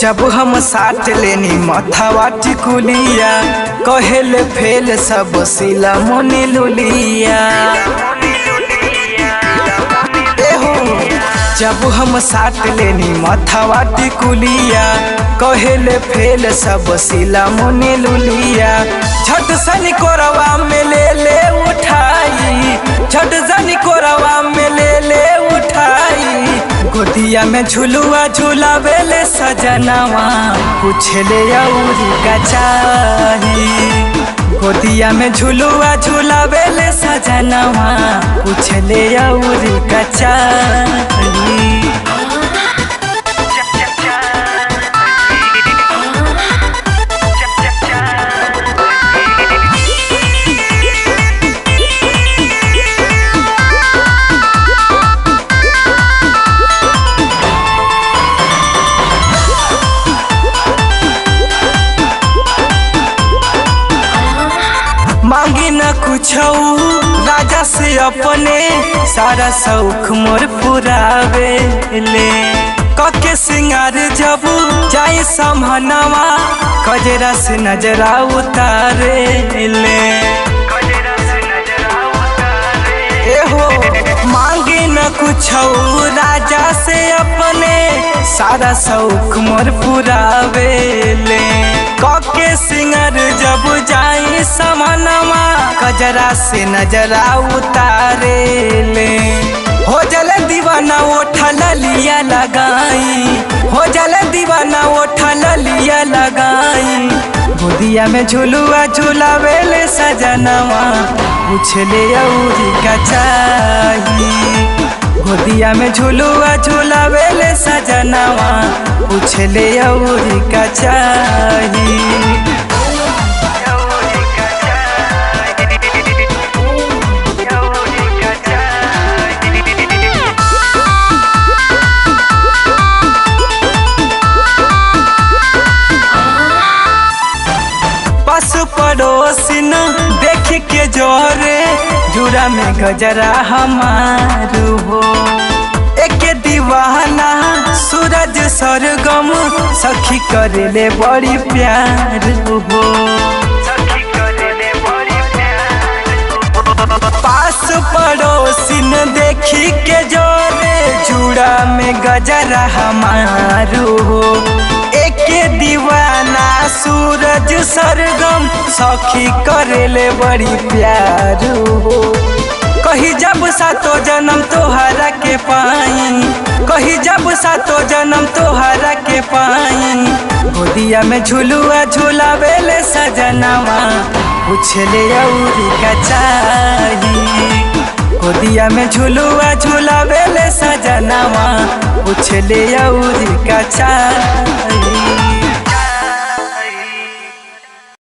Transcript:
जब हम साथ लेनी मथावा टिकुलिया कहेले फेल सब सिला मोनी लुलिया। जब हम साथ लेनी मथावा टिकुलिया कहेले फेल सब सिला मोनी लुलिया। झट सनी कोरवा में ले उठाई, झट सनी कोरवा में ले उठाई। गोदिया में झुलुआ झुलावेले सजनवा पूछले औरी का चाही। गोदिया में झुलुआ झुलावेले सजनवा पूछले औरी का चाही। मांगी न कुछ राजा से अपने सारा शौक मोर पुरावेले। कके सिंगार जब जाए समहनवा कजरा से नजरा उतारेले। मांगी न कुछ राजा से अपने सारा शौक मोर पुरावेले। कके सिंगार जब जाए समनवा कजरा से नजरा उतारेले। हो जल दीवाना उठल लिया लगाई, हो जल दीवाना उठल लिया लगाई। गोदिया में झुलुआ झुलावेले सजनवा पूछले औरी का चाही। गोदिया में झुलुआ झुलावेले सजनवा पूछले औरी का चाही। पड़ोसिन देख के जोरे जुरा में गजरा हमारू हो। एक दीवाना सूरज सरगम सखी करेले बड़ी प्यार हो। पास पड़ोसिन देखी के जोरे जुड़ा में गजरा हमारू हो। एक दीवाना सूरज सरगम सखी करेले बड़ी प्यार हो। कही जब सातो जन्म तोहरा के पाई, कही जब सातो जन्म तोहरा के पाई। गोदिया में झुलुआ झुलावेले सजनवा पूछले औरी का चाही। गोदिया में झुलुआ झुलावेले सजनवा पूछले औरी का चाही।